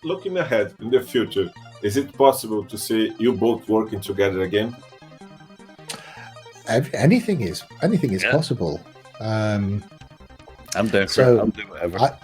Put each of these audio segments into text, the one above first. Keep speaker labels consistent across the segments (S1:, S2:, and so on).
S1: Looking ahead in the future, is it possible to see you both working together again?
S2: Anything is possible.
S3: I'm down for it. I'll do whatever.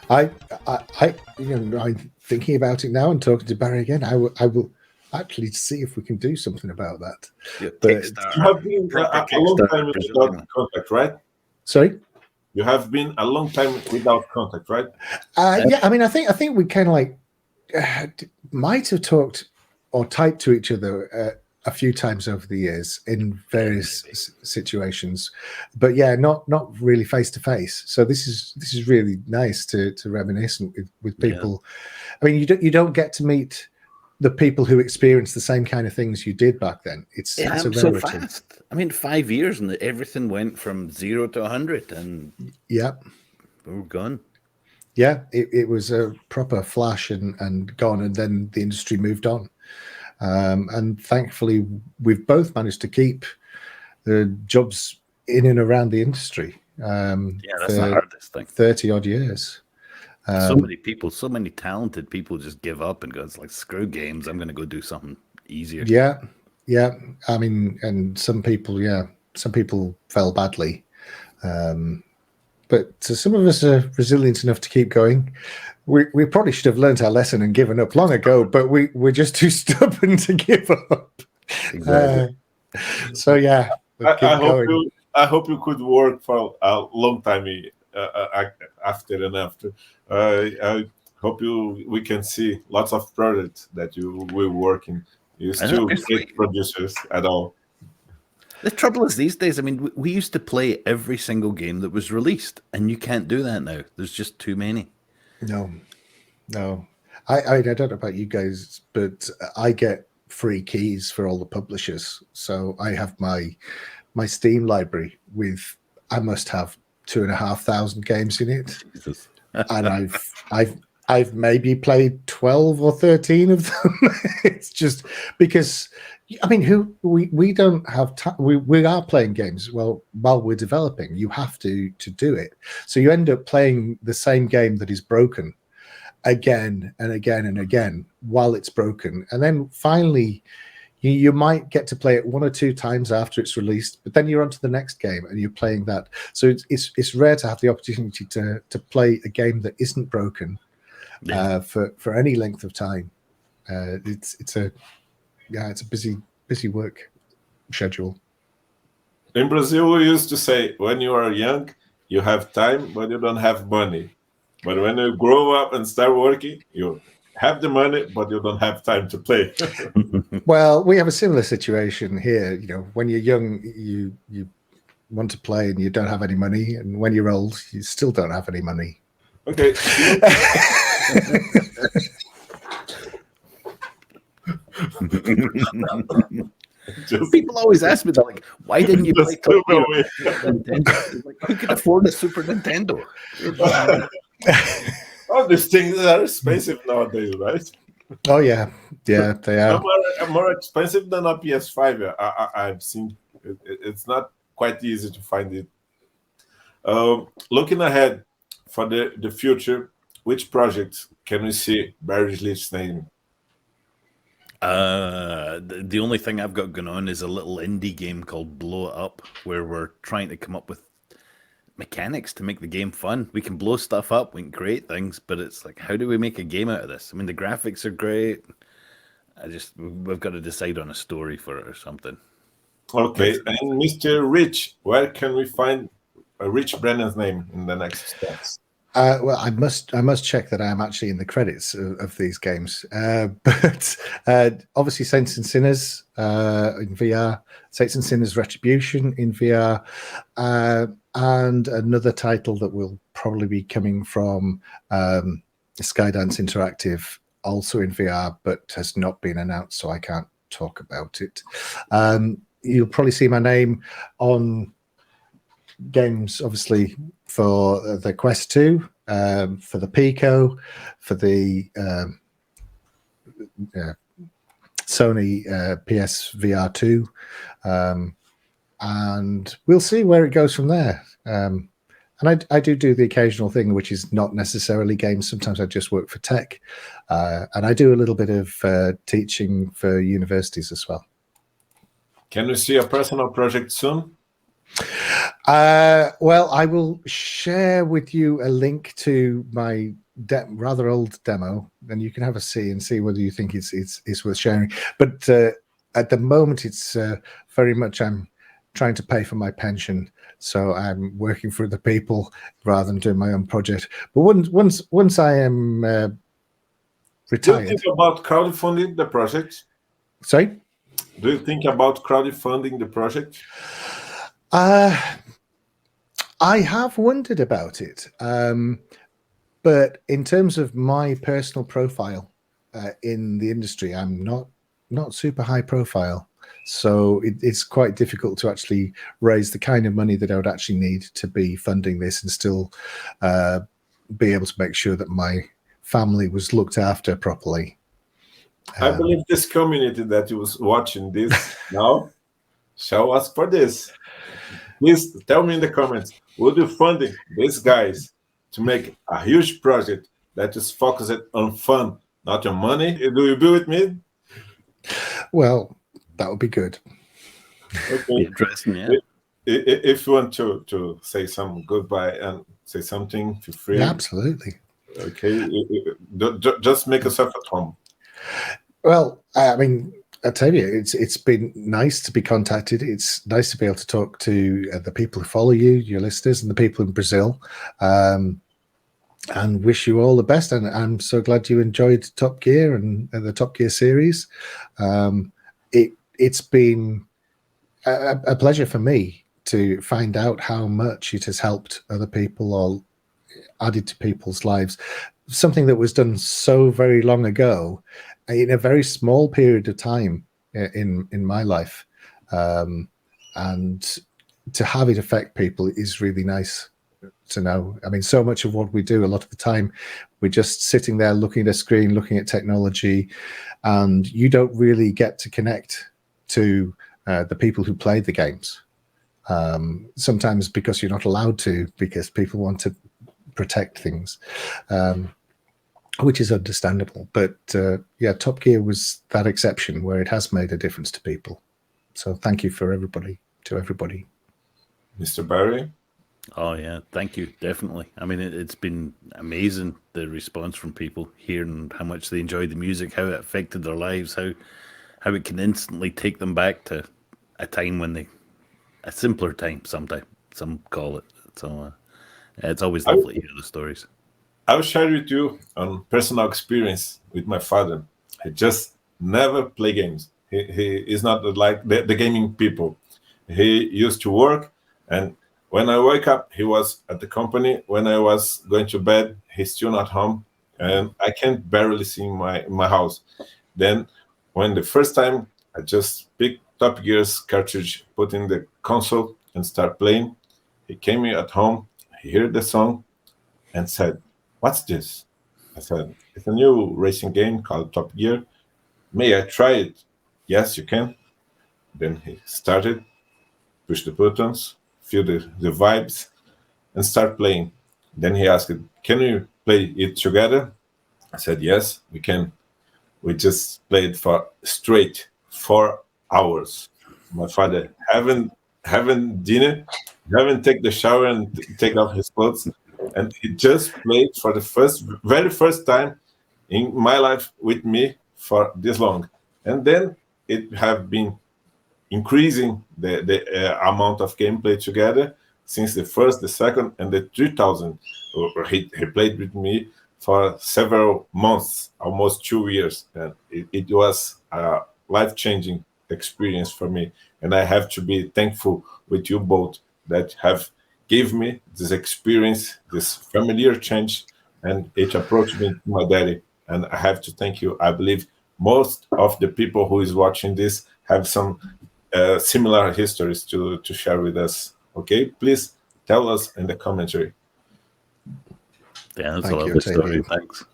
S2: I'm thinking about it now and talking to Barry again. I will actually see if we can do something about that.
S3: Yeah,
S2: but
S1: you have been a long time without contact, right?
S2: Sorry?
S1: You have been a long time without contact, right?
S2: Yeah, I mean, I think we kind of like might have talked or typed to each other a few times over the years in various situations, but yeah, not really face to face. So this is really nice to reminisce with people. Yeah. I mean, you don't get to meet the people who experience the same kind of things you did back then. It's a
S3: so fast. I mean, 5 years and everything went from 0 to 100, and
S2: yeah,
S3: we're gone.
S2: Yeah, it was a proper flash and gone, and then the industry moved on. And thankfully, we've both managed to keep the jobs in and around the industry.
S3: Yeah, that's the hardest thing.
S2: 30 odd years.
S3: So many people, so many talented people just give up and go, it's like, screw games, I'm going to go do something easier.
S2: Yeah, yeah. I mean, and some people fell badly. But some of us are resilient enough to keep going. We probably should have learned our lesson and given up long ago, but we're just too stubborn to give up.
S3: Exactly.
S2: So yeah,
S1: I hope you could work for a long time after and after. I hope we can see lots of projects that you will work in. You still get producers at all.
S3: The trouble is these days, I mean, we used to play every single game that was released, and you can't do that now. There's just too many.
S2: No. I don't know about you guys, but I get free keys for all the publishers. So I have my Steam library with, I must have 2,500 games in it.
S3: Jesus.
S2: And I've maybe played 12 or 13 of them. It's just because, I mean, we don't have time. We are playing games while we're developing. You have to do it. So you end up playing the same game that is broken again and again and again while it's broken. And then finally, you might get to play it 1 or 2 times after it's released, but then you're on to the next game and you're playing that. So it's rare to have the opportunity to play a game that isn't broken for any length of time. It's a busy work schedule.
S1: In Brazil, we used to say, when you are young, you have time, but you don't have money. But when you grow up and start working, you have the money, but you don't have time to play.
S2: Well, we have a similar situation here. You know, when you're young, you want to play and you don't have any money, and when you're old, you still don't have any money.
S1: Okay.
S3: People always ask me that, like, why didn't you play Top Gear on Nintendo? Like, who could afford a Super Nintendo?
S1: Oh, these things are expensive nowadays, right?
S2: Oh yeah, they are.
S1: More expensive than a PS5. I've seen. It's not quite easy to find it. Looking ahead for the future, which projects can we see Barry Leitch's name?
S3: The only thing I've got going on is a little indie game called Blow It Up, where we're trying to come up with mechanics to make the game fun. We can blow stuff up, we can create things, but it's like, how do we make a game out of this? I mean, the graphics are great. We've got to decide on a story for it or something.
S1: Okay, and Mr. Rich, where can we find Ritchie Brannan's name in the next steps?
S2: Well, I must check that I am actually in the credits of these games. But obviously, Saints and Sinners in VR, Saints and Sinners Retribution in VR, and another title that will probably be coming from Skydance Interactive, also in VR, but has not been announced, so I can't talk about it. You'll probably see my name on games, obviously, for the Quest 2, for the Pico, for the Sony PS VR 2, and we'll see where it goes from there. And I do the occasional thing, which is not necessarily games. Sometimes I just work for tech, and I do a little bit of teaching for universities as well.
S1: Can we see a personal project soon?
S2: Well, I will share with you a link to my rather old demo, and you can have a see and see whether you think it's worth sharing. But at the moment, it's very much I'm trying to pay for my pension, so I'm working for other people rather than doing my own project. But once I am retired,
S1: do you think about crowdfunding the project?
S2: Sorry.
S1: Do you think about crowdfunding the project?
S2: I have wondered about it, but in terms of my personal profile in the industry, I'm not super high profile, so it's quite difficult to actually raise the kind of money that I would actually need to be funding this and still be able to make sure that my family was looked after properly.
S1: I believe this community that was watching this now shall ask for this. Please tell me in the comments, would you funding these guys to make a huge project that is focused on fun, not on money? Do you be with me?
S2: Well, that would be good.
S1: Okay.
S3: Interesting, yeah.
S1: If you want to say some goodbye and say something, feel free.
S2: Yeah, absolutely.
S1: Okay, just make yourself at home.
S2: Well, I mean, I tell you, it's been nice to be contacted. It's nice to be able to talk to the people who follow you, your listeners, and the people in Brazil, and wish you all the best. And I'm so glad you enjoyed Top Gear and the Top Gear series. It's been a pleasure for me to find out how much it has helped other people or added to people's lives. Something that was done so very long ago, in a very small period of time in my life, and to have it affect people is really nice to know. I mean, so much of what we do, a lot of the time, we're just sitting there looking at a screen, looking at technology, and you don't really get to connect to the people who played the games. Sometimes because you're not allowed to, because people want to protect things. Which is understandable, but yeah, Top Gear was that exception where it has made a difference to people. So thank you for everybody, to everybody.
S1: Mr. Barry?
S3: Oh yeah, thank you, definitely. I mean, it's been amazing, the response from people, hearing how much they enjoyed the music, how it affected their lives, how it can instantly take them back to a time when a simpler time, sometimes some call it. So it's always lovely to hear the stories.
S1: I'll share with you on personal experience with my father. He just never play games. He is not like the gaming people. He used to work, and when I wake up, he was at the company. When I was going to bed, he's still not home, and I can barely see my house. Then, when the first time I just picked Top Gear's cartridge, put in the console, and start playing, he came in at home, he heard the song, and said, "What's this?" I said, "It's a new racing game called Top Gear. May I try it?" "Yes, you can." Then he started, push the buttons, feel the vibes, and start playing. Then he asked, "Can we play it together?" I said, "Yes, we can." We just played for straight 4 hours. My father haven't dinner, haven't take the shower and take off his clothes. And he just played for the very first time in my life with me for this long. And then it have been increasing the amount of gameplay together since the first, the second, and the 3000. He played with me for several months, almost 2 years. And it was a life-changing experience for me. And I have to be thankful with you both that have gave me this experience, this familiar change, and it approached me to my daddy. And I have to thank you. I believe most of the people who is watching this have some similar histories to share with us. Okay, please tell us in the commentary.
S3: Yeah, that's a lovely story. Thanks.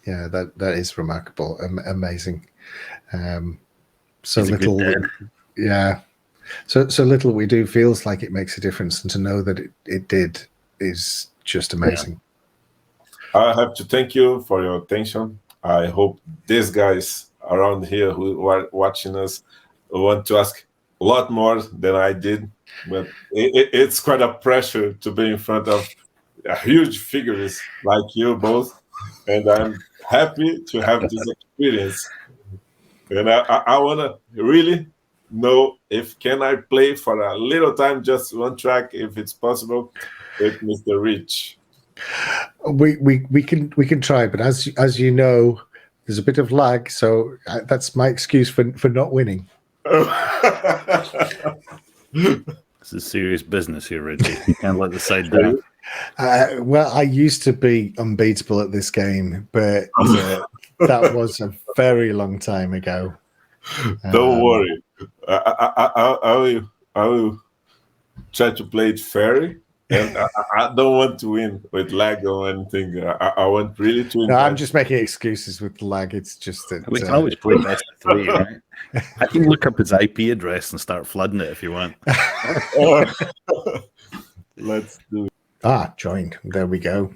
S2: Yeah, that is remarkable, amazing. So little, yeah. So little we do feels like it makes a difference, and to know that it did is just amazing.
S1: I have to thank you for your attention. I hope these guys around here who are watching us want to ask a lot more than I did, but it's quite a pressure to be in front of huge figures like you both, and I'm happy to have this experience. And I want to really know if can I play for a little time, just one track, if it's possible, with Mr. Ritchie.
S2: We can try, but as you know, there's a bit of lag, so that's my excuse for not winning.
S3: This is serious business here, Ritchie. You can't let the side down.
S2: Well, I used to be unbeatable at this game, but that was a very long time ago.
S1: Don't worry. I will try to play it fair, and I don't want to win with lag or anything. I want really to.
S2: No, I'm just making excuses with the lag. It's just that
S3: we can always play best of 3, right? I can look up his IP address and start flooding it if you want.
S1: Let's do it.
S2: Joined. There we go.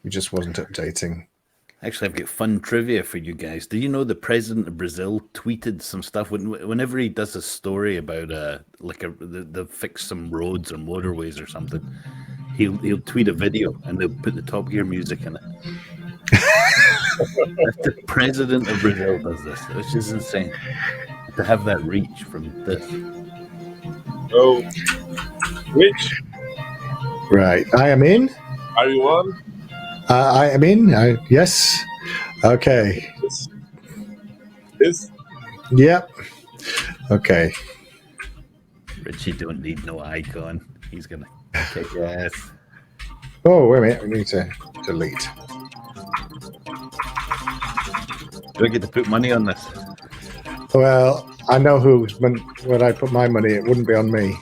S2: We just wasn't updating.
S3: Actually, I've got fun trivia for you guys. Do you know the president of Brazil tweeted some stuff whenever he does a story about they'll fix some roads or motorways or something? He'll tweet a video and they'll put the Top Gear music in it. The president of Brazil does this, which is insane. To have that reach from this.
S1: Oh, Rich.
S2: Right, I am in.
S1: Are you on?
S2: I am in. Yes. Okay.
S1: This?
S2: Yep. Okay.
S3: Ritchie don't need no icon. He's gonna kick ass.
S2: Oh, wait a minute. We need to delete.
S3: Do I get to put money on this?
S2: Well, I know when I put my money, it wouldn't be on me.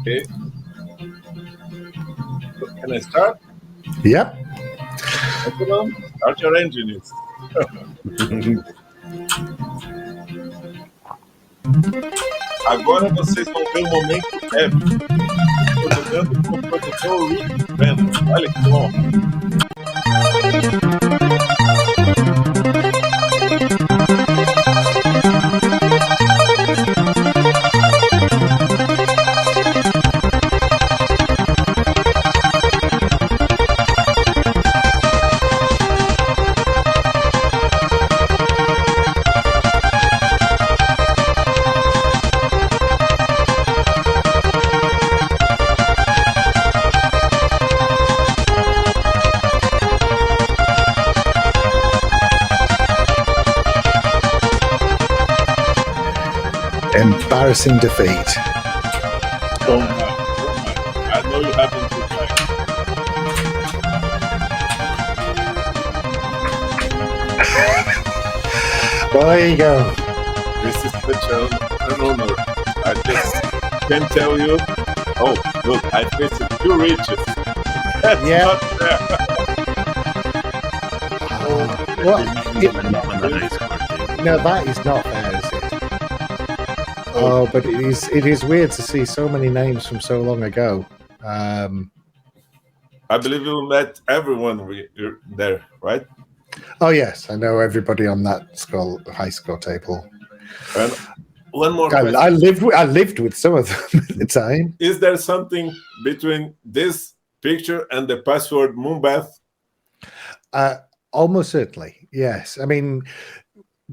S1: Okay. Can I start?
S2: Yep.
S1: Start your engines. Agora vocês vão ver um momento épico. Estou jogando com o produtor Ritchie Brannan. Olha que bom.
S2: Embarrassing defeat.
S1: Oh my. I know you haven't been playing.
S2: Well, there you go.
S1: This is such an honor. I just can tell you. Oh, look, I faced 2 Riches. That's not fair.
S2: No, that is not fair, is it? Oh, but it is weird to see so many names from so long ago.
S1: I believe you met everyone there, right?
S2: Oh yes, I know everybody on that high score table.
S1: And one more question.
S2: I lived with some of them at the time.
S1: Is there something between this picture and the password Moonbath?
S2: Almost certainly, yes. I mean,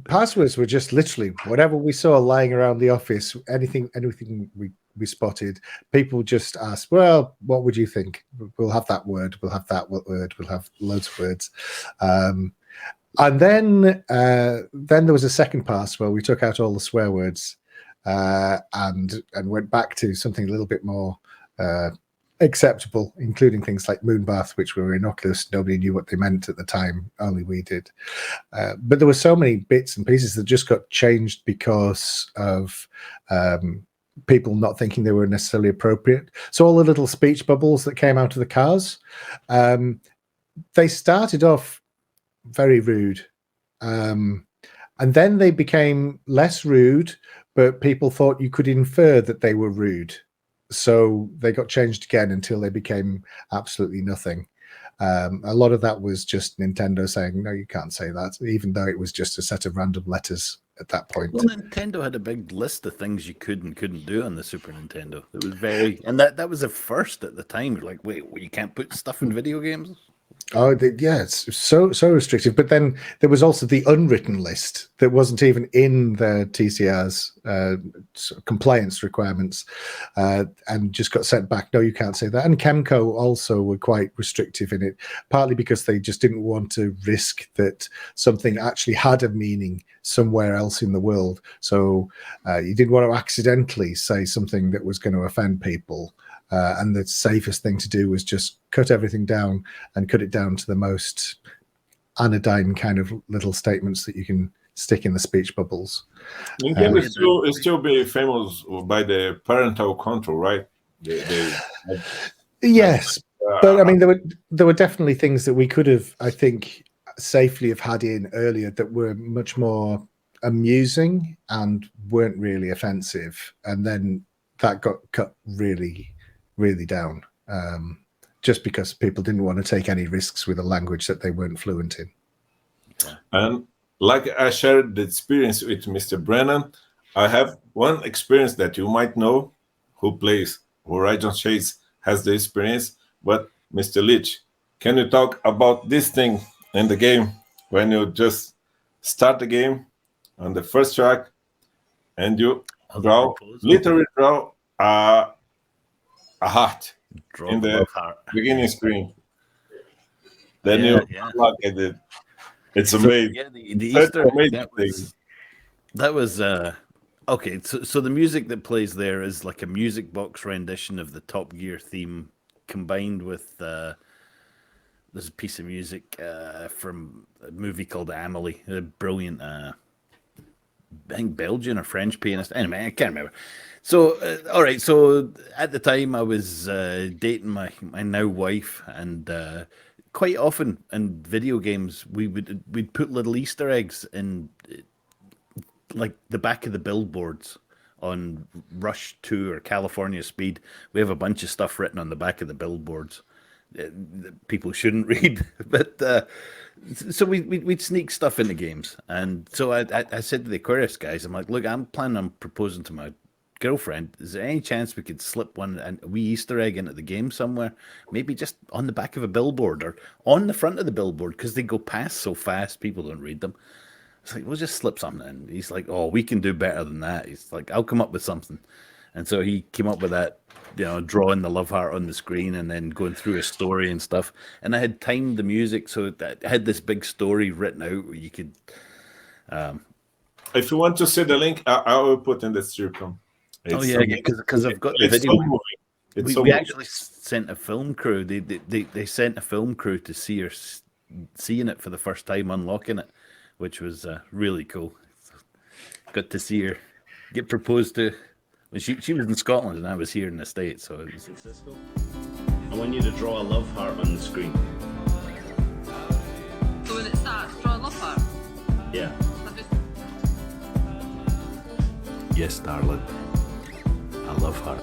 S2: passwords were just literally whatever we saw lying around the office. Anything we we spotted, people just asked, well, what would you think? We'll have that word, we'll have that word, we'll have loads of words. And then there was a second pass where we took out all the swear words and went back to something a little bit more acceptable, including things like moonbath, which were innocuous. Nobody knew what they meant at the time, only we did. But there were so many bits and pieces that just got changed because of people not thinking they were necessarily appropriate. So all the little speech bubbles that came out of the cars, they started off very rude. And then they became less rude, but people thought you could infer that they were rude. So they got changed again until they became absolutely nothing. A lot of that was just Nintendo saying, no, you can't say that, even though it was just a set of random letters at that point.
S3: Well, Nintendo had a big list of things you could and couldn't do on the Super Nintendo. It was very, and that was a first at the time. You're like, wait, you can't put stuff in video games?
S2: Oh, yeah, it's so restrictive. But then there was also the unwritten list that wasn't even in the TCR's compliance requirements, and just got sent back. No, you can't say that. And Chemco also were quite restrictive in it, partly because they just didn't want to risk that something actually had a meaning somewhere else in the world. So you didn't want to accidentally say something that was going to offend people. And the safest thing to do was just cut everything down and cut it down to the most anodyne kind of little statements that you can stick in the speech bubbles.
S1: Nintendo is still very famous by the parental control, right?
S2: Yes, but I mean, there were definitely things that we could have, I think, safely have had in earlier that were much more amusing and weren't really offensive, and then that got cut really down, just because people didn't want to take any risks with a language that they weren't fluent in.
S1: And like I shared the experience with Mr. Brannan, I have one experience that you might know, who plays Horizon Chase has the experience, but Mr. Leitch, can you talk about this thing in the game when you just start the game on the first track and you literally draw a heart in the beginning screen. Then you look at it. It's amazing.
S3: Yeah, the Easter that was okay. So the music that plays there is like a music box rendition of the Top Gear theme, combined with there's a piece of music from a movie called Amelie, a brilliant I think Belgian or French pianist. Anyway, I can't remember. So, all right. So at the time, I was dating my now wife, and quite often in video games, we'd put little Easter eggs in, like the back of the billboards on Rush 2 or California Speed. We have a bunch of stuff written on the back of the billboards that people shouldn't read, but so we'd sneak stuff into games. And so I said to the Aquarius guys, I'm like, look, I'm planning on proposing to my girlfriend, is there any chance we could slip a wee Easter egg into the game somewhere, maybe just on the back of a billboard or on the front of the billboard, because they go past so fast people don't read them. It's like, we'll just slip something in. He's like, oh, we can do better than that. He's like, I'll come up with something. And so he came up with that, drawing the love heart on the screen and then going through a story and stuff. And I had timed the music so that I had this big story written out where you could
S1: if you want to see the link, I will put in the description.
S3: Because I've got the video. We actually sent a film crew. They sent a film crew to see her seeing it for the first time, unlocking it, which was really cool. Got to see her get proposed to. She was in Scotland and I was here in the States, so it was.
S4: I want you to draw a love heart on the screen.
S5: So when it starts, draw a love heart.
S4: Yeah.
S3: Yes, darling. I love her.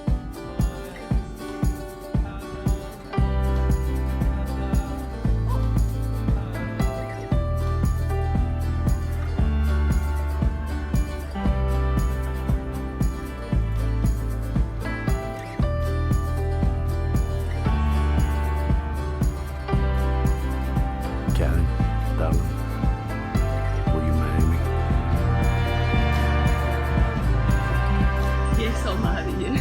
S3: Karen, darling, will you marry me?
S5: Yes, I'll marry you.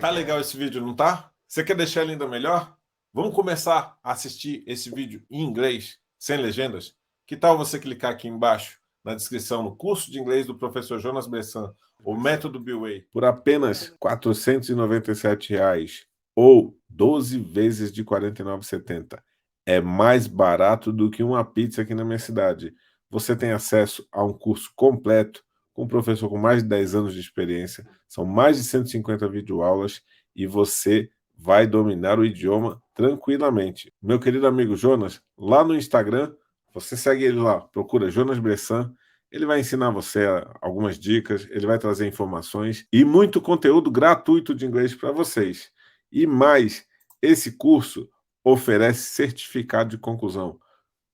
S1: Tá legal esse vídeo, não tá? Você quer deixar ele ainda melhor? Vamos começar a assistir esse vídeo em inglês, sem legendas? Que tal você clicar aqui embaixo, na descrição, no curso de inglês do professor Jonas Bressan, o método B-Way, por apenas R$ 497, ou 12 vezes de R$ 49,70. É mais barato do que uma pizza aqui na minha cidade. Você tem acesso a um curso completo, com um professor com mais de 10 anos de experiência, são mais de 150 videoaulas e você vai dominar o idioma tranquilamente. Meu querido amigo Jonas, lá no Instagram, você segue ele lá, procura Jonas Bressan, ele vai ensinar você algumas dicas, ele vai trazer informações e muito conteúdo gratuito de inglês para vocês. E mais, esse curso oferece certificado de conclusão.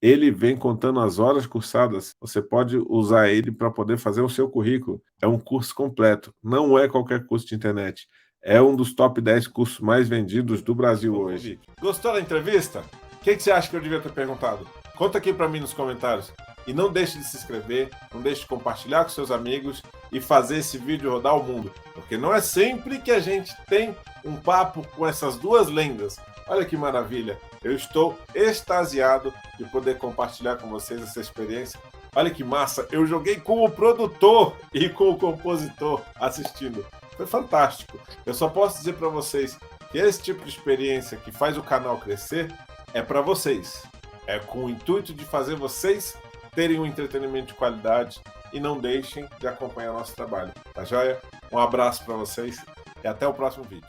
S1: Ele vem contando as horas cursadas, você pode usar ele para poder fazer o seu currículo. É um curso completo, não é qualquer curso de internet. É um dos top 10 cursos mais vendidos do Brasil hoje. Gostou da entrevista? O que você acha que eu devia ter perguntado? Conta aqui para mim nos comentários. E não deixe de se inscrever, não deixe de compartilhar com seus amigos e fazer esse vídeo rodar o mundo. Porque não é sempre que a gente tem um papo com essas duas lendas. Olha que maravilha. Eu estou extasiado de poder compartilhar com vocês essa experiência. Olha que massa. Eu joguei com o produtor e com o compositor assistindo. Foi fantástico. Eu só posso dizer para vocês que esse tipo de experiência que faz o canal crescer é para vocês. É com o intuito de fazer vocês terem um entretenimento de qualidade e não deixem de acompanhar nosso trabalho. Tá joia? Um abraço para vocês e até o próximo vídeo.